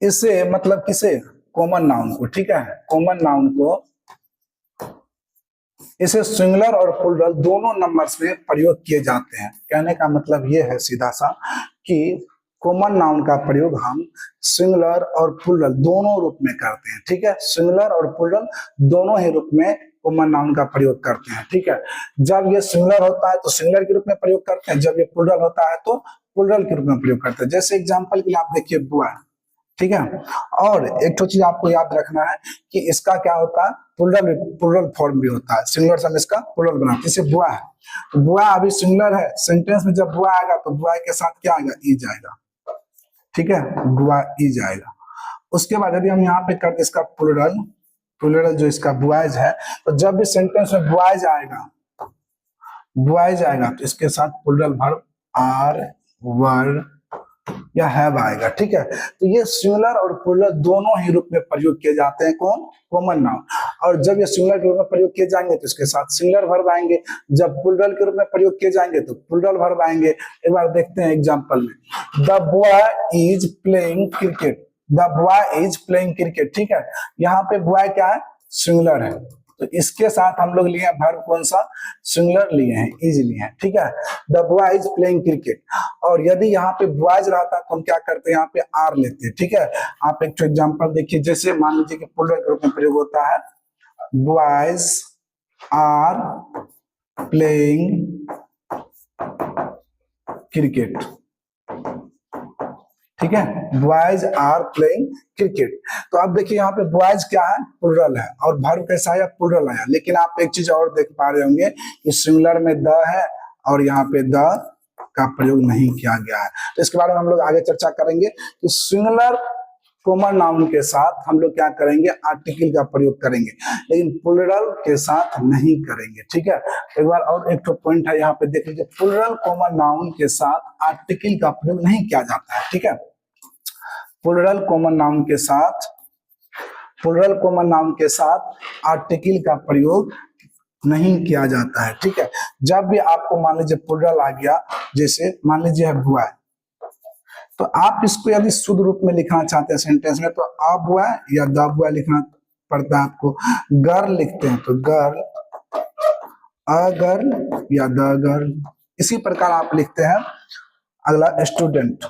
इसे मतलब किसे? कॉमन नाउन को, ठीक है। कॉमन नाउन को इसे सिंगुलर और प्लूरल दोनों नंबर्स में प्रयोग किए जाते हैं। कहने का मतलब ये है सीधा सा कि कॉमन नाउन का प्रयोग हम सिंगुलर और प्लूरल दोनों रूप में करते हैं, ठीक है। सिंगुलर और प्लूरल दोनों ही रूप में कॉमन नाउन का प्रयोग करते हैं, ठीक है। जब ये सिंगुलर होता है तो सिंगुलर के रूप में प्रयोग करते हैं, जब ये प्लूरल होता है तो प्लूरल के रूप में प्रयोग करते हैं। जैसे एग्जांपल के लिए आप देखिए बुआ, ठीक है। और एक तो चीज आपको याद रखना है कि इसका क्या होता है, प्लूरल, प्लूरल फॉर्म भी होता है। सिंगुलर से हम इसका प्लूरल बनाते हैं। जैसे बुआ है, तो बुआ अभी सिंगुलर है, सेंटेंस में जब बुआ आएगा तो बुआ के साथ क्या आएगा? ई जाएगा, ठीक है, बुआ ई जाएगा। उसके बाद यदि हम यहाँ पे करते इसका प्लूरल, प्लूरल जो इसका बुआइज है, तो जब भी सेंटेंस में बुआइज आएगा, बुआइज आएगा तो इसके साथ प्लूरल वर्ब आर, वर या हैव आएगा, ठीक है। तो ये सिंगुलर और प्लूरल दोनों ही रूप में प्रयोग किए जाते हैं, कौन? Common noun. और जब ये सिंगुलर के रूप में प्रयोग किए जाएंगे तो इसके साथ सिंगुलर वर्ब आएंगे, जब प्लूरल के रूप में प्रयोग किए जाएंगे तो प्लूरल वर्ब आएंगे। एक बार देखते हैं एग्जांपल में, the boy is playing cricket, the boy is playing cricket, ठीक है। यहाँ पे बॉय क्या है? सिंगुलर है, तो इसके साथ हम लोग लिए वर्ब कौन सा? सिंगुलर लिए हैं, इज लिए हैं, ठीक है। The boy is playing cricket. और यदि यहाँ पे बॉयज रहता तो हम क्या करते हैं? यहाँ पे आर लेते हैं, ठीक है। आप एक एग्जांपल देखिए, जैसे मान लीजिए कि प्लूरल के रूप में प्रयोग होता है, बॉयज आर प्लेइंग क्रिकेट, ठीक है, बॉयज आर प्लेइंग क्रिकेट। तो आप देखिए यहाँ पे बॉयज क्या है? प्लूरल है, और वर्ब कैसा आया? प्लूरल आया। लेकिन आप एक चीज और देख पा रहे होंगे कि सिंगुलर में द है और यहाँ पे द का प्रयोग नहीं किया गया है। तो इसके बारे में हम लोग आगे चर्चा करेंगे कि सिंगुलर कॉमन नाउन के साथ हम लोग क्या करेंगे? आर्टिकल का प्रयोग करेंगे, लेकिन प्लूरल के साथ नहीं करेंगे, ठीक है। एक बार और एक तो पॉइंट है यहाँ पे देख लीजिए, प्लूरल कॉमन नाउन के साथ आर्टिकल का प्रयोग नहीं किया जाता है, ठीक है। प्लूरल कॉमन नाउन के साथ, प्लूरल कॉमन नाउन के साथ आर्टिकल का प्रयोग नहीं किया जाता है, ठीक है। जब भी आपको मान लीजिए प्लूरल आ गया, जैसे मान लीजिए है बुआ, तो आप इसको यदि शुद्ध रूप में लिखना चाहते हैं सेंटेंस में तो आ बुआ या द बुआ लिखना पड़ता है आपको। गर्ल लिखते हैं तो गर्ल, अ गर्ल या द गर्ल, इसी प्रकार आप लिखते हैं। अगला स्टूडेंट,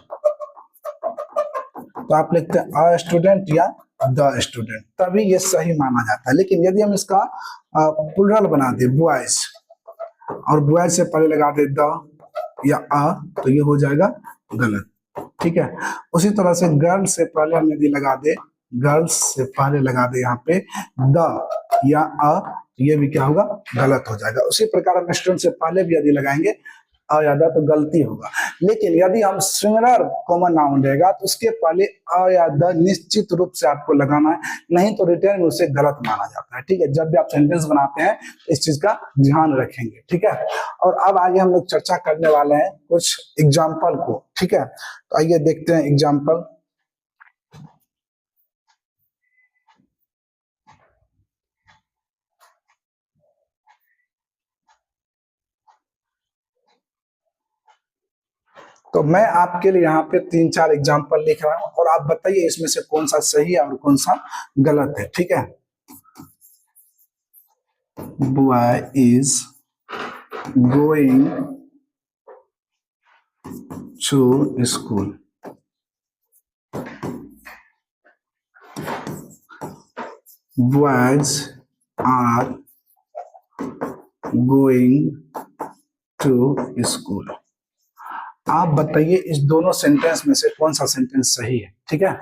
तो आप लिखते हैं अ स्टूडेंट या द स्टूडेंट, तभी ये सही माना जाता है। लेकिन यदि हम इसका प्लूरल बना दे बॉयज और बॉयज से पहले लगा दे द या अ, तो ये हो जाएगा गलत, ठीक है। उसी तरह से गर्ल से पहले हम यदि लगा दे, गर्ल्स से पहले लगा दे यहाँ पे द या अ, ये भी क्या होगा? गलत हो जाएगा। उसी प्रकार हम स्टूडेंट से पहले भी यदि लगाएंगे अयादा तो गलती होगा। लेकिन यदि हम सिंगुलर कॉमन नाउन रहेगा तो उसके पहले अयादा निश्चित रूप से आपको लगाना है, नहीं तो रिटर्न में उसे गलत माना जाता है। ठीक है, जब भी आप सेंटेंस बनाते हैं इस चीज का ध्यान रखेंगे। ठीक है, और अब आगे हम लोग चर्चा करने वाले हैं कुछ एग्जाम्पल को। ठीक है, तो आइए देखते हैं एग्जाम्पल। तो मैं आपके लिए यहाँ पे 3-4 एग्जाम्पल लिख रहा हूँ और आप बताइए इसमें से कौन सा सही है और कौन सा गलत है। ठीक है, boy is going to school. Boys are going to school. आप बताइए इस दोनों सेंटेंस में से कौन सा सेंटेंस सही है। ठीक है,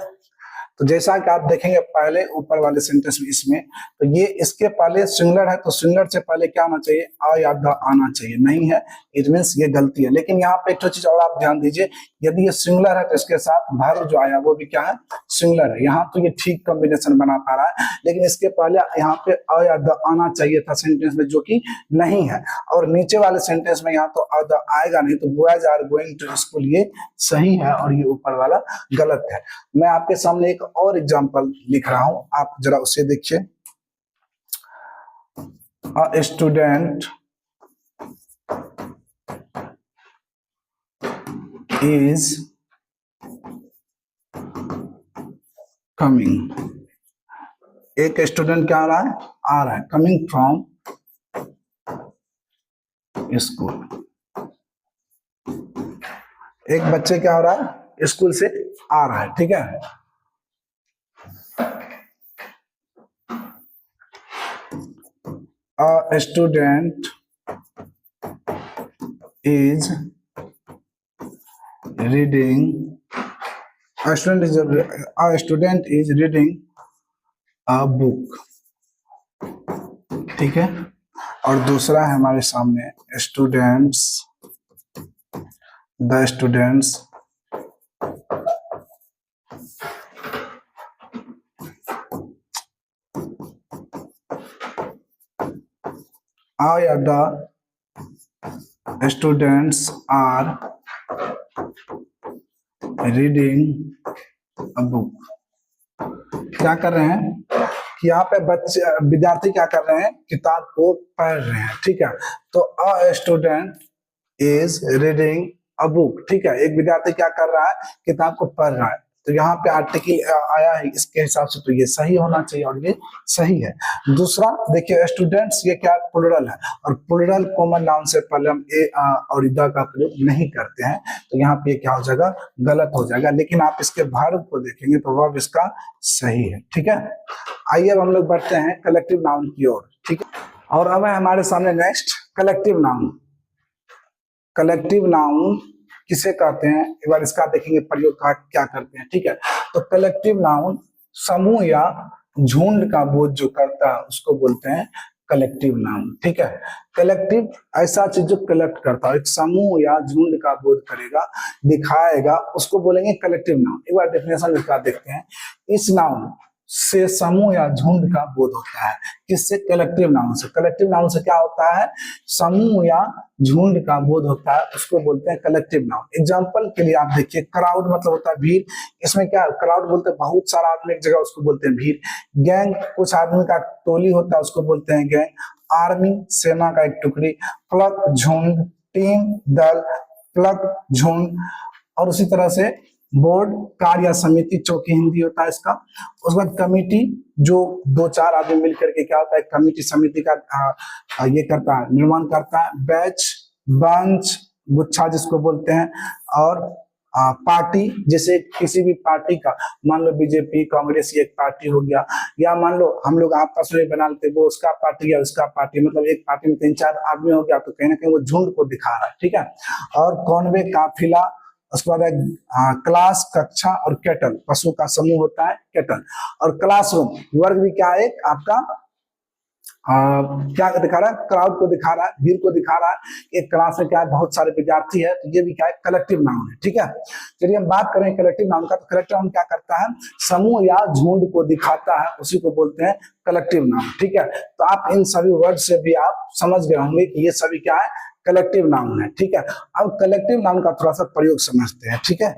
तो जैसा कि आप देखेंगे पहले ऊपर वाले सेंटेंस में, इसमें तो ये इसके पहले सिंगुलर है तो सिंगुलर से पहले क्या आना चाहिए, आ या द आना चाहिए, नहीं है, इट मींस ये गलती है। लेकिन यहाँ पे एक चीज और आप ध्यान दीजिए, यदि ये सिंगुलर है तो इसके साथ वर्ब जो आया वो भी क्या है, सिंगुलर है। यहाँ तो ये ठीक कॉम्बिनेशन बना पा रहा है, लेकिन इसके पहले यहाँ पे आ या द आना चाहिए था सेंटेंस में, जो कि नहीं है। और नीचे वाले सेंटेंस में यहाँ तो आ द आएगा नहीं, तो boys are going to school ये सही है और ये ऊपर वाला गलत है। मैं आपके सामने एक और एग्जांपल लिख रहा हूं, आप जरा उसे देखिए। A student is coming. एक स्टूडेंट क्या आ रहा है, आ रहा है, कमिंग फ्रॉम स्कूल। एक बच्चे क्या हो रहा है, स्कूल से आ रहा है। ठीक है, a student is reading a student is reading a book। ठीक है, और दूसरा है हमारे सामने the students the students are reading a book। क्या कर रहे हैं कि यहाँ पे बच्चे विद्यार्थी क्या कर रहे हैं, किताब को पढ़ रहे हैं। ठीक है, तो a student is reading a book. ठीक है, एक विद्यार्थी क्या कर रहा है, किताब को पढ़ रहा है। तो यहाँ पे आर्टिकल आया है, इसके हिसाब से तो ये सही होना चाहिए और ये सही है। दूसरा देखिए, स्टूडेंट्स ये क्या प्लुरल है, और प्लुरल कॉमन नाउन से पहले हम ए और द का प्रयोग नहीं करते हैं, तो यहाँ पे क्या हो जाएगा, गलत हो जाएगा। लेकिन आप इसके वर्ब को देखेंगे तो वर्ब इसका सही है। ठीक है, आइए अब हम लोग बढ़ते हैं कलेक्टिव नाउन की ओर। ठीक है, और अब है हमारे सामने next collective noun. Collective noun किसे कहते हैं, एक बार इसका देखेंगे प्रयोग का क्या करते हैं। ठीक है, तो कलेक्टिव नाउन समूह या झुंड का बोध जो करता है उसको बोलते हैं कलेक्टिव नाउन। ठीक है, कलेक्टिव ऐसा चीज जो कलेक्ट करता है, एक समूह या झुंड का बोध करेगा, दिखाएगा, उसको बोलेंगे कलेक्टिव नाउन। एक बार डेफिनेशन इसका देखते हैं। इस नाउन से समूह या झुंड का बोध होता है, किससे, कलेक्टिव नाउन से। कलेक्टिव नाउन से क्या होता है, समूह या झुंड का बोध होता है, उसको बोलते हैं कलेक्टिव नाउन। एग्जांपल के लिए आप देखिए, क्राउड मतलब होता है भीड़, इसमें क्या क्राउड बोलते हैं बहुत सारा आदमी एक जगह, उसको बोलते हैं भीड़। गैंग कुछ आदमी का टोली होता है, उसको बोलते हैं गैंग। आर्मी सेना का एक टुकड़ी। फ्लक झुंड, टीम दल, फ्लक झुंड। और उसी तरह से बोर्ड कार्य या समिति, चौकी हिंदी होता है इसका। उसके बाद कमिटी, जो 2-4 आदमी मिलकर के क्या होता है, कमिटी समिति का ये करता है, निर्माण करता है। बैच, बंच, गुच्छा जिसको बोलते हैं। और पार्टी, जैसे किसी भी पार्टी का, मान लो बीजेपी कांग्रेस ये एक पार्टी हो गया, या मान लो हम लोग आपस में बना लेते, वो उसका पार्टी या उसका पार्टी, मतलब एक पार्टी में 3-4 आदमी हो गया, तो कहीं ना कहीं वो झुंड को दिखा रहा है। ठीक है, और कॉन्वे काफिला, उसके बाद क्लास कक्षा, और कैटल पशु का समूह होता है कैटल। और क्लासरूम वर्ग भी क्या है, आपका क्या दिखा रहा है, क्राउड को दिखा रहा है, भीड़ को दिखा रहा है। एक क्लास में क्या है, बहुत सारे विद्यार्थी है, तो ये भी क्या है, कलेक्टिव नाउन है। ठीक है, चलिए हम बात करें कलेक्टिव नाउन का। तो कलेक्टिव नाउन क्या करता है, समूह या झुंड को दिखाता है, उसी को बोलते हैं कलेक्टिव नाउन। ठीक है, तो आप इन सभी वर्ड से भी आप समझ गए होंगे कि ये सभी क्या है, कलेक्टिव नाउन है। ठीक है, अब कलेक्टिव नाउन का थोड़ा सा प्रयोग समझते हैं। ठीक है,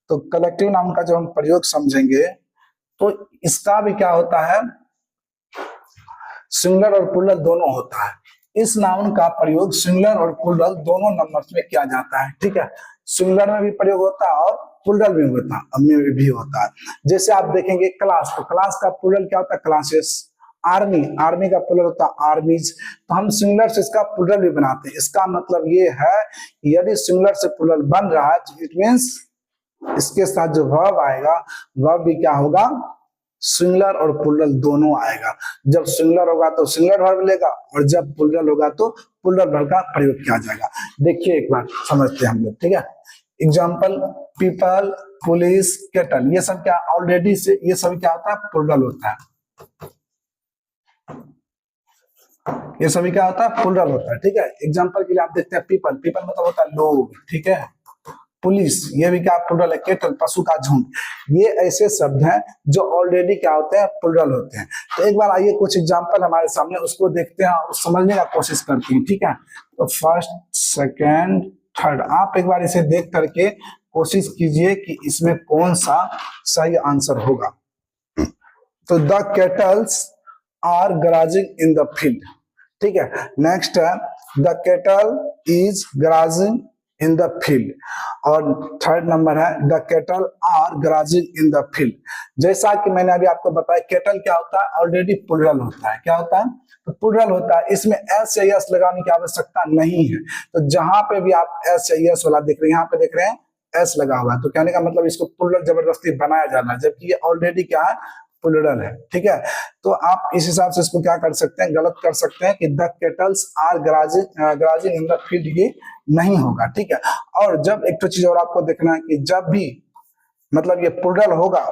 तो कलेक्टिव नाउन का जब हम प्रयोग समझेंगे तो इसका भी क्या होता है, सिंगुलर और प्लूरल दोनों होता है। इस नाउन का प्रयोग सिंगुलर और प्लूरल दोनों नंबर्स में किया जाता है। ठीक है, सिंगुलर में भी प्रयोग होता है और प्लूरल में भी होता है। जैसे आप देखेंगे क्लास, तो क्लास का प्लूरल क्या होता है, क्लासेस। आर्मी, आर्मी का प्लूरल होता है आर्मीज। तो हम सिंगुलर से इसका प्लूरल भी बनाते हैं। इसका मतलब ये है यदि सिंगुलर से प्लूरल बन रहा है तो इट मींस इसके साथ जो वर्ब आएगा वह भी क्या होगा, सिंगुलर और प्लूरल दोनों आएगा। जब सिंगुलर होगा तो सिंगुलर वर्ब लेगा और जब प्लूरल होगा तो प्लूरल वर्ब का प्रयोग किया जाएगा। देखिए एक बार समझते हैं हम लोग। ठीक है, एग्जाम्पल, पीपल, पुलिस, केटल, ये सब क्या ऑलरेडी से ये सब क्या होता है, प्लूरल होता है। ये सभी क्या होता है, प्लूरल होता है। ठीक है, एग्जाम्पल के लिए आप देखते हैं पीपल, पीपल मतलब होता है लोग। ठीक है, पुलिस, ये भी क्या प्लूरल है, केटल पशु का झुंड। ये ऐसे शब्द हैं जो ऑलरेडी क्या होते हैं, प्लूरल होते हैं। तो एक बार आइए कुछ एग्जांपल हमारे सामने, उसको देखते हैं और समझने का कोशिश करते हैं। ठीक है, तो फर्स्ट, सेकंड, थर्ड, आप एक बार इसे देख करके कोशिश कीजिए कि इसमें कौन सा सही आंसर होगा। तो the cattles are grazing in the field. ठीक है, नेक्स्ट है the cattle is grazing in the field. और थर्ड नंबर है the cattle are grazing in the field. जैसा कि मैंने अभी आपको बताया, केटल क्या होता है, ऑलरेडी प्लूरल होता है। क्या होता है, तो प्लूरल होता है। इसमें एस या यस लगाने की आवश्यकता नहीं है। तो जहां पे भी आप एस या यस वाला देख रहे हैं, यहाँ पे देख रहे हैं एस लगा हुआ है, तो कहने का मतलब इसको प्लूरल जबरदस्ती बनाया जाना है, जबकि ये ऑलरेडी क्या है, प्लूरल है। ठीक है, तो आप इस हिसाब से इसको क्या कर सकते हैं, गलत कर सकते हैं कि the cattles are grazing in the field, ये नहीं होगा। ठीक है, और जब एक तो चीज और आपको देखना है कि जब भी मतलब ये प्लूरल होगा,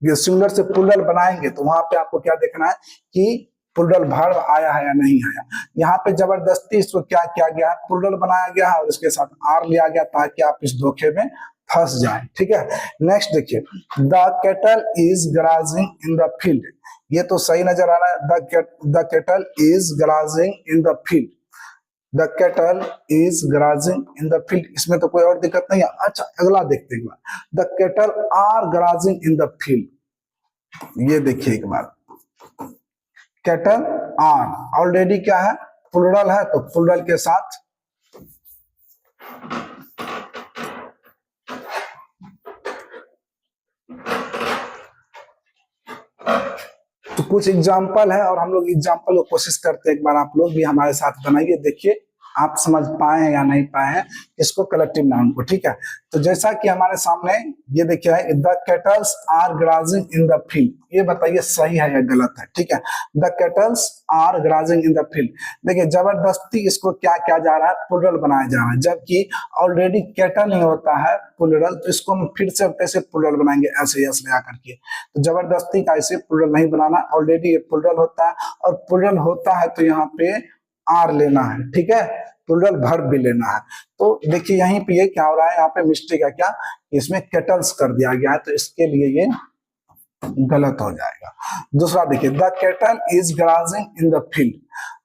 ये सिंगुलर से प्लूरल बनाएंगे तो वहां पे आपको क्या देखना है कि प्लूरल वर्ब आया है या नहीं आया। यहाँ पे जबरदस्ती इसको क्या किया गया है, प्लूरल बनाया गया है और इसके साथ आर लिया गया ताकि आप इस धोखे में फंस जाए। ठीक है, नेक्स्ट देखिए, the cattle is grazing in the field, ये तो सही नजर आ रहा है। The cattle is grazing in the field, the cattle is grazing in the field, इसमें तो कोई और दिक्कत नहीं है। अच्छा, अगला देखते हैं, the cattle are grazing in the field. ये देखिए एक बार, केटल आर ऑलरेडी क्या है, प्लूरल है, तो प्लूरल के साथ तो कुछ एग्जाम्पल है और हम लोग एग्जाम्पल को कोशिश करते हैं। एक बार आप लोग भी हमारे साथ बनाइए, देखिए आप समझ पाए हैं या नहीं पाए हैं इसको, कलेक्टिव नाउन को। ठीक है, तो जैसा कि हमारे सामने ये देखिए, the cattles are grazing in the field, ये बताइए सही है या गलत है। ठीक है, the cattles are grazing in the field. देखिए जबरदस्ती इसको क्या किया जा रहा है, प्लूरल बनाया जा रहा है, जबकि ऑलरेडी केटल नहीं होता है प्लूरल, तो इसको हम फिर से कैसे प्लूरल बनाएंगे, ऐसे यस लगा करके। तो जबरदस्ती का ऐसे प्लूरल नहीं बनाना, ऑलरेडी ये प्लूरल होता है और प्लूरल होता है तो यहाँ पे आर लेना है। ठीक है, प्लूरल वर्ब भी लेना है। तो देखिए यहीं पे ये क्या हो रहा है, यहाँ पे मिस्टेक है क्या, इसमें केटल्स कर दिया गया है, तो इसके लिए ये गलत हो जाएगा। दूसरा देखिए, the cattle is grazing in the field.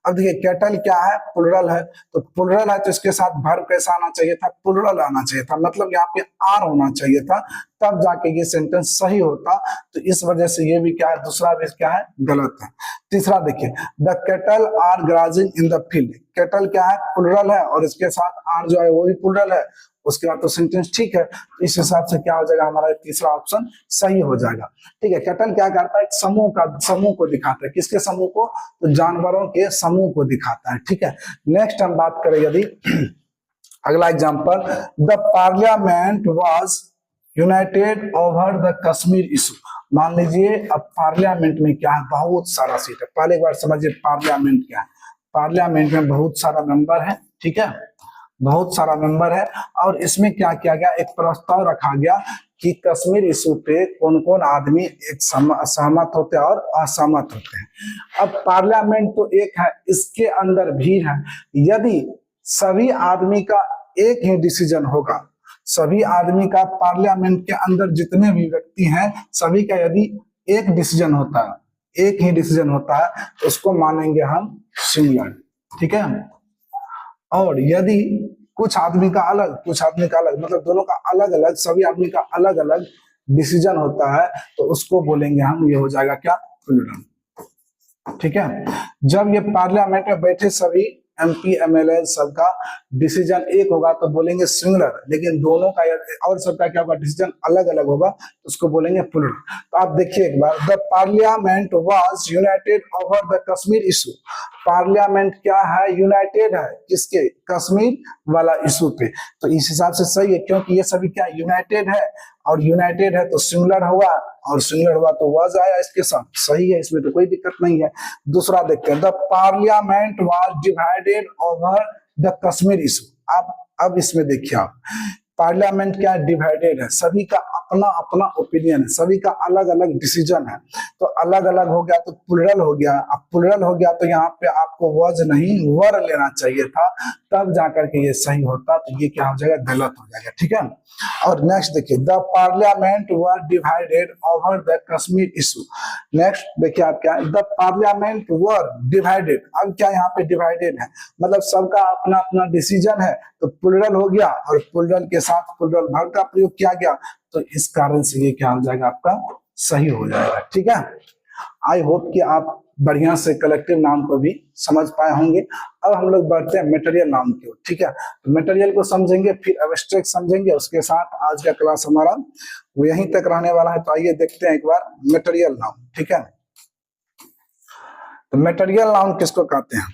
अब देखिए केटल क्या है, प्लूरल है, तो प्लूरल है तो इसके साथ वर्ब कैसा आना चाहिए था, प्लूरल आना चाहिए था, मतलब यहाँ पे आर होना चाहिए था, तब जाके ये सेंटेंस सही होता। तो इस वजह से ये भी क्या है, दूसरा भी क्या है, गलत है। तीसरा देखिए, the cattle are grazing in the field, cattle क्या है, प्लूरल है और इसके साथ आर जो है वो भी प्लूरल है, उसके बाद तो सेंटेंस ठीक है। तो इस हिसाब से क्या हो जाएगा, हमारा तीसरा ऑप्शन सही हो जाएगा। ठीक है, केटल क्या करता है, एक समूह को दिखाता है, किसके समूह को, तो जानवरों के समूह को दिखाता है। ठीक है, नेक्स्ट हम बात करें यदि अगला example, the parliament was united over the Kashmir issue. मान लीजिए अब पार्लियामेंट में क्या है, बहुत सारा सीट है। पहले एक बार समझिए पार्लियामेंट क्या है, पार्लियामेंट में बहुत सारा मेंबर है। ठीक है, बहुत सारा मेंबर है और इसमें क्या किया गया, एक प्रस्ताव रखा गया कि कश्मीर इशू पे कौन कौन आदमी एक सहमत होते हैं और असहमत होते हैं। अब पार्लियामेंट तो एक है, इसके अंदर भीड़ है। यदि सभी आदमी का एक ही डिसीजन होगा, सभी आदमी का पार्लियामेंट के अंदर जितने भी व्यक्ति हैं सभी का यदि एक डिसीजन होता है, एक ही डिसीजन होता है, तो उसको मानेंगे हम सिंगुलर, ठीक है। और यदि कुछ आदमी का अलग, कुछ आदमी का अलग, मतलब दोनों का अलग अलग, सभी आदमी का अलग अलग डिसीजन होता है, तो उसको बोलेंगे हम, ये हो जाएगा क्या, प्लूरल, ठीक है। जब ये पार्लियामेंट में बैठे सभी MP MLA सबका डिसीजन एक होगा तो बोलेंगे सिंगुलर, लेकिन दोनों का और सबका क्या होगा, डिसीजन अलग अलग होगा, तो उसको बोलेंगे प्लूरल। तो आप देखिए एक बार, the parliament was united over the Kashmir issue. Parliament क्या है, यूनाइटेड है, किसके, कश्मीर वाला इशू पे। तो इस हिसाब से सही है, क्योंकि ये सभी क्या यूनाइटेड है, और यूनाइटेड है तो सिंगुलर हुआ, और सिंगुलर हुआ तो वाज आया इसके साथ, सही है, इसमें तो कोई दिक्कत नहीं है। दूसरा देखते हैं, the parliament was divided over the Kashmir issue. आप अब इसमें देखिए, आप पार्लियामेंट क्या डिवाइडेड है, सभी का अपना अपना ओपिनियन है, सभी का अलग अलग डिसीजन है, तो अलग अलग हो गया तो प्लूरल हो गया। अब प्लूरल हो गया तो यहाँ पे आपको वज नहीं वर लेना चाहिए था, तब जाकर के ये सही होता, तो ये क्या हो जाएगा, गलत हो जाएगा, ठीक है। और नेक्स्ट देखिए, the parliament were divided over the Kashmir issue. Next देखिए आप क्या, द पार्लियामेंट वर डिवाइडेड, अब क्या यहाँ पे डिवाइडेड है, मतलब सबका अपना अपना डिसीजन है, तो प्लूरल हो गया, और प्लूरल के साथ प्लूरल वर्ब का प्रयोग किया गया, तो इस कारण से ये क्या हो जाएगा, आपका सही हो जाएगा, ठीक है। आई होप कि आप बढ़िया से कलेक्टिव नाउन को भी समझ पाए होंगे। अब हम लोग बढ़ते हैं मटेरियल नाउन की ओर, ठीक है। तो मटेरियल को समझेंगे, फिर एब्स्ट्रैक्ट समझेंगे, उसके साथ आज का क्लास हमारा वो यहीं तक रहने वाला है। तो आइए देखते हैं एक बार मटेरियल नाउन, ठीक है। तो मटेरियल नाउन किसको कहते हैं,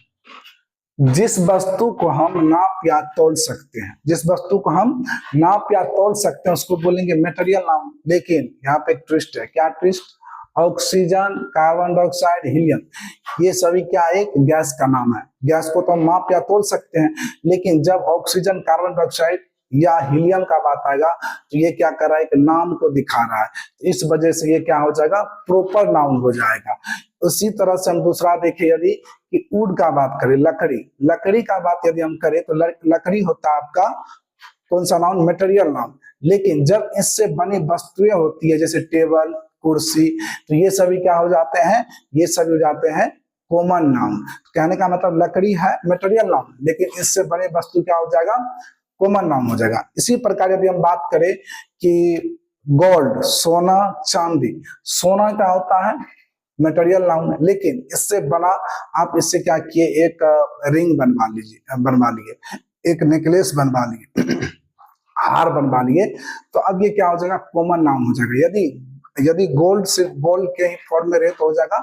जिस वस्तु को हम नाप या तौल सकते हैं, जिस वस्तु को हम नाप या तौल सकते हैं उसको बोलेंगे मटेरियल नाउन। लेकिन यहाँ पे एक ट्विस्ट है, क्या twist, oxygen, carbon dioxide, helium, ये सभी क्या एक गैस का नाम है। गैस को तो हम माप या तोल सकते हैं, लेकिन जब ऑक्सीजन, कार्बन डाइऑक्साइड या हीलियम का बात आएगा तो ये क्या कर रहा है, एक नाम को दिखा रहा है, इस वजह से ये क्या हो जाएगा, प्रॉपर नाउन हो जाएगा। उसी तरह से हम दूसरा देखें, यदि कि वुड का बात करें, लकड़ी, लकड़ी का बात यदि हम करें तो लकड़ी होता है आपका कौन सा नाउन, मटेरियल नाउन। लेकिन जब इससे बनी वस्तुएं होती है, जैसे टेबल, कुर्सी, तो ये सभी क्या हो जाते हैं, ये सभी हो जाते हैं कॉमन नाउन। कहने का मतलब लकड़ी है मटेरियल नाउन, लेकिन इससे बने वस्तु क्या हो जाएगा, कॉमन नाउन हो जाएगा। इसी प्रकार यदि हम बात करें कि गोल्ड, सोना, चांदी, सोना क्या होता है, मटेरियल नाउन है, लेकिन इससे बना, आप इससे क्या किए, एक रिंग बनवा लिए, एक नेकलेस बनवा लिए, हार बनवा लिए, तो अब ये क्या हो जाएगा, कॉमन नाउन हो जाएगा। यदि गोल्ड सिर्फ गोल्ड के ही फॉर्म में रहे तो हो जाएगा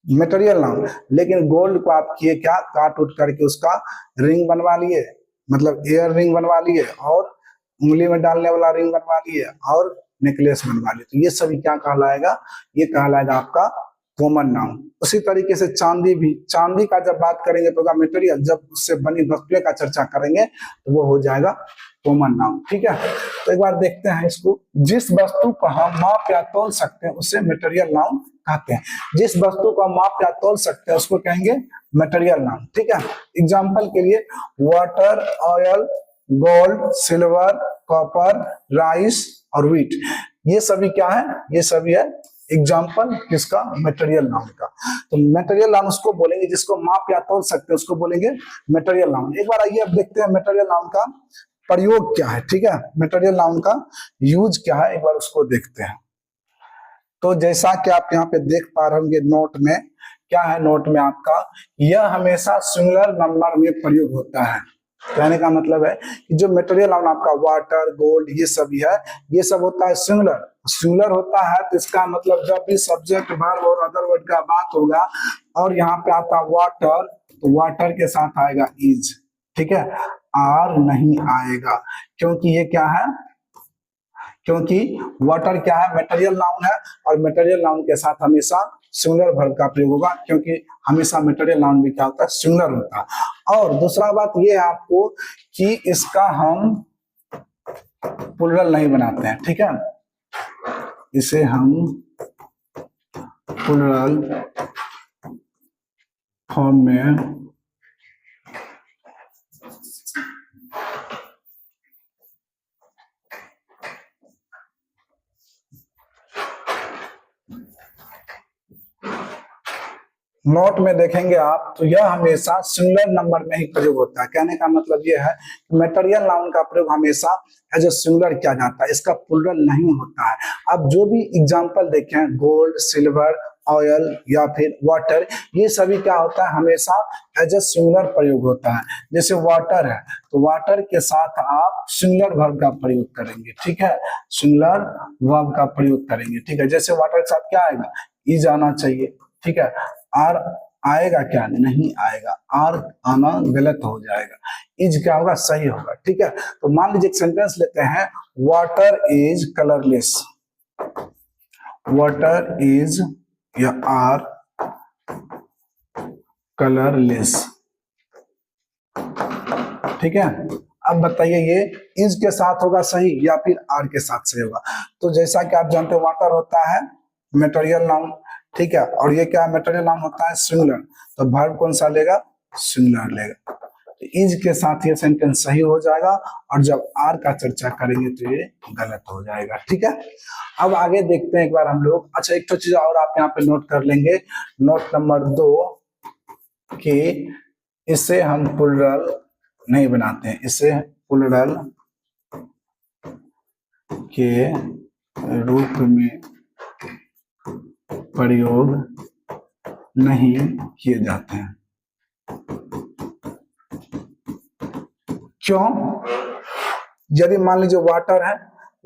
मटेरियल नाउन, लेकिन गोल्ड को आप किए क्या, काट उठ करके उसका रिंग बनवा लिए, मतलब एयर रिंग बनवा लिए, और उंगली में डालने वाला रिंग बनवा लिए, और नेकलेस बनवा लिए, तो ये सभी क्या कहलाएगा, ये कहलाएगा आपका कॉमन नाउन। उसी तरीके से चांदी भी, चांदी का जब बात करेंगे तो मटेरियल, जब उससे बनी वस्तुएं का चर्चा करेंगे तो वो हो जाएगा कॉमन नाउन, ठीक है। तो एक बार देखते हैं इसको, जिस वस्तु को हम माप या तौल सकते हैं उसे मटेरियल नाउन कहते हैं। जिस वस्तु को हम माप या तौल सकते हैं उसको कहेंगे मटेरियल नाउन, ठीक है। एग्जाम्पल के लिए water, oil, gold, silver, copper, rice और व्हीट, ये सभी क्या है, ये सभी है एग्जाम्पल किसका, मटेरियल नाउन का। तो मटेरियल नाउन उसको बोलेंगे जिसको माप या तौल सकते हैं, उसको बोलेंगे मटेरियल नाउन। एक बार आइए अब देखते हैं मटेरियल नाउन का प्रयोग क्या है, ठीक है, मटेरियल नाउन का यूज क्या है, एक बार उसको देखते हैं। तो जैसा कि आप यहाँ पे देख पा रहे होंगे नोट में, क्या है नोट में आपका, यह हमेशा सिंगुलर नंबर में प्रयोग होता है। कहने का मतलब है कि जो मटेरियल नाउन आपका वाटर, गोल्ड, ये सब है, ये सब होता है सिंगुलर। सिंगुलर होता है तो इसका मतलब जब भी सब्जेक्ट, वर्ब और अदर वर्ड का बात होगा और यहाँ पे आता वाटर, तो वाटर के साथ आएगा इज, ठीक है, आर नहीं आएगा, क्योंकि ये क्या है, क्योंकि वाटर क्या है, मटेरियल नाउन है, और मटेरियल नाउन के साथ हमेशा सिंगुलर वर्ब का प्रयोग होगा, क्योंकि हमेशा मटेरियल नाउन भी क्या होता है, सिंगुलर होता है। और दूसरा बात ये है आपको कि इसका हम प्लूरल नहीं बनाते हैं, ठीक है, इसे हम प्लूरल फॉर्म में नोट में देखेंगे आप तो यह हमेशा सिंगुलर नंबर में ही प्रयोग होता है। कहने का मतलब यह है कि मटेरियल नाउन का प्रयोग हमेशा एज ए सिंगुलर किया जाता है, इसका प्लूरल नहीं होता है। अब जो भी एग्जांपल देखें, गोल्ड, सिल्वर, ऑयल या फिर वाटर, ये सभी क्या होता है, हमेशा एज ए सिंगुलर प्रयोग होता है। जैसे वाटर है तो वाटर के साथ आप सिंगुलर वर्ब का प्रयोग करेंगे, ठीक है, सिंगुलर वर्ब का प्रयोग करेंगे, ठीक है। जैसे वाटर के साथ क्या आएगा, इज आना चाहिए, ठीक है। आर आएगा क्या, नहीं आएगा, आर आना गलत हो जाएगा, इज क्या होगा, सही होगा, ठीक है। तो मान लीजिए एक सेंटेंस लेते हैं, water is colourless, water is या आर कलरलेस, ठीक है। अब बताइए ये इज के साथ होगा सही या फिर आर के साथ सही होगा। तो जैसा कि आप जानते हो वाटर होता है मटेरियल नाउन, ठीक है, और ये क्या मटेरियल नाउन होता है, सिंगुलर, तो वर्ब कौन सा लेगा, सिंगुलर लेगा। तो इज के साथ ये सेंटेंस सही हो जाएगा और जब आर का चर्चा करेंगे तो ये गलत हो जाएगा, ठीक है। अब आगे देखते हैं एक बार हम लोग। अच्छा, एक तो चीज और आप यहाँ पे नोट कर लेंगे, नोट नंबर 2 कि इसे हम प्लूरल नहीं बनाते हैं, इसे प्लूरल के रूप में प्रयोग नहीं किए जाते हैं। क्यों? यदि मान लीजिए वाटर है,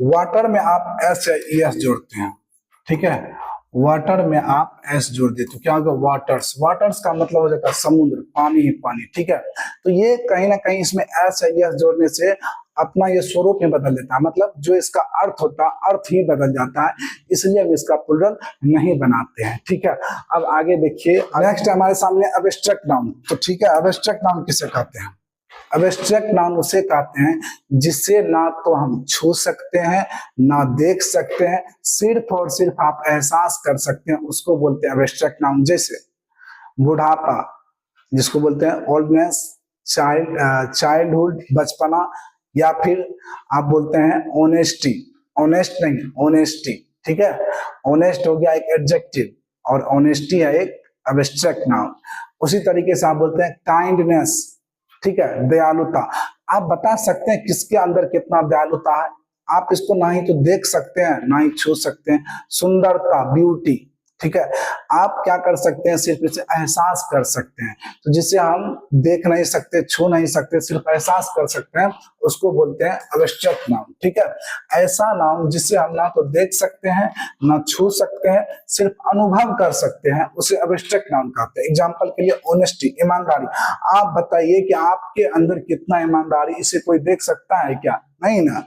वाटर में आप एस या एस जोड़ते हैं, ठीक है, वाटर में आप एस जोड़ देते तो क्या होगा, वाटर्स, वाटर्स का मतलब हो जाता है समुद्र, पानी ही पानी, ठीक है। तो ये कहीं ना कहीं इसमें एस या एस जोड़ने से अपना ये स्वरूप में बदल देता है, मतलब जो इसका अर्थ होता है अर्थ ही बदल जाता है, इसलिए हम इसका प्लूरल नहीं बनाते हैं, ठीक है। अब आगे देखिए, नेक्स्ट हमारे सामने एब्स्ट्रैक्ट नाउन। तो ठीक है, एब्स्ट्रैक्ट नाउन किसे कहते हैं, एब्स्ट्रैक्ट नाउन उसे कहते हैं जिसे ना तो हम छू सकते हैं ना देख सकते हैं, सिर्फ और सिर्फ आप एहसास कर सकते हैं, उसको बोलते हैं एब्स्ट्रैक्ट नाउन। जैसे बुढ़ापा, जिसको बोलते हैं ओल्डनेस, चाइल्डहुड, बचपना, या फिर आप बोलते हैं ऑनेस्टी, ऑनेस्ट नहीं, ऑनेस्टी, ठीक है। ऑनेस्ट हो गया एक एडजेक्टिव और ऑनेस्टी है एक एब्स्ट्रैक्ट नाउन। उसी तरीके से आप बोलते हैं काइंडनेस, ठीक है, दयालुता। आप बता सकते हैं किसके अंदर कितना दयालुता है, आप इसको ना ही तो देख सकते हैं ना ही छू सकते हैं। सुंदरता, ब्यूटी, ठीक है, आप क्या कर सकते हैं, सिर्फ इसे एहसास कर सकते हैं। तो जिसे हम देख नहीं सकते, छू नहीं सकते, सिर्फ एहसास कर सकते हैं, उसको बोलते हैं एब्स्ट्रैक्ट नाउन, ठीक है। ऐसा नाउन जिसे हम ना तो देख सकते हैं ना छू सकते हैं, सिर्फ अनुभव कर सकते हैं, उसे एब्स्ट्रैक्ट नाउन कहते हैं। एग्जांपल के लिए ऑनेस्टी, ईमानदारी। आप बताइए कि आपके अंदर कितना ईमानदारी, इसे कोई देख सकता है क्या, नहीं ना।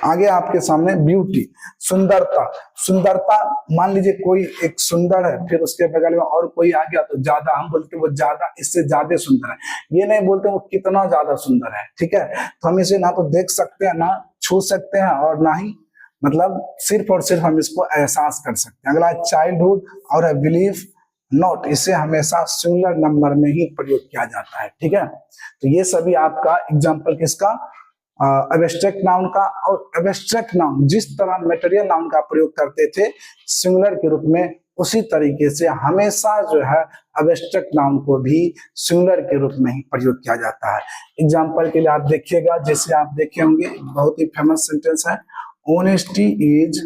आगे आपके सामने ब्यूटी, सुंदरता, सुंदरता, मान लीजिए कोई एक सुंदर है, फिर उसके बगल में और कोई आ गया तो ज्यादा, हम बोलते वो ज्यादा, इससे ज्यादा सुंदर है, ये नहीं बोलते वो कितना ज्यादा सुंदर है, ठीक है। तो हम इसे ना तो देख सकते हैं ना छू सकते हैं और ना ही मतलब सिर्फ और सिर्फ हम इसको एहसास कर सकते हैं। अगला चाइल्डहुड और बिलीव नॉट, इसे हमेशा सिंगुलर नंबर में ही प्रयोग किया जाता है, ठीक है। तो ये सभी आपका एग्जाम्पल किसका, एब्स्ट्रैक्ट नाउन का। और एब्स्ट्रैक्ट नाउन जिस तरह मटेरियल नाउन का प्रयोग करते थे सिंगुलर के रूप में, उसी तरीके से हमेशा जो है एब्स्ट्रैक्ट नाउन को भी सिंगुलर के रूप में ही प्रयोग किया जाता है। एग्जांपल के लिए आप देखिएगा, जैसे आप देखे होंगे बहुत ही फेमस सेंटेंस है, ऑनेस्टी इज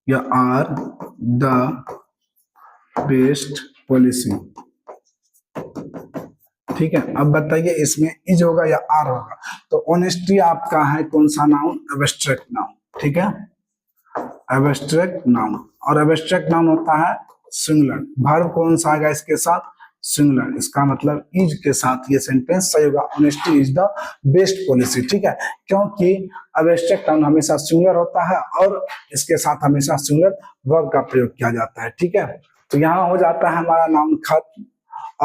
या आर द बेस्ट पॉलिसी, ठीक है। अब बताइए इसमें इज होगा या आर होगा, तो ऑनेस्टी आपका है कौन सा नाउन, एब्स्ट्रैक्ट नाउन, ठीक है, एब्स्ट्रैक्ट नाउन। और एब्स्ट्रैक्ट नाउन होता है सिंगुलर, वर्ब कौन सा आएगा इसके साथ, सिंगुलर, इसका मतलब इज के साथ ये सेंटेंस सही होगा, honesty is the best policy, ठीक है। क्योंकि एब्स्ट्रैक्ट नाउन हमेशा सिंगुलर होता है और इसके साथ हमेशा सिंगुलर वर्ब का प्रयोग किया जाता है, ठीक है। तो यहाँ हो जाता है हमारा नाउन खत्म।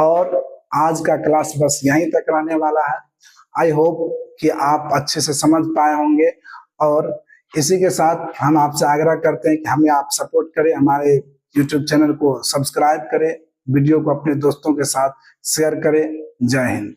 और आज का क्लास बस यहीं तक रहने वाला है। आई होप कि आप अच्छे से समझ पाए होंगे, और इसी के साथ हम आपसे आग्रह करते हैं कि हमें आप सपोर्ट करें, हमारे यूट्यूब चैनल को सब्सक्राइब करें, वीडियो को अपने दोस्तों के साथ शेयर करें। जय हिंद।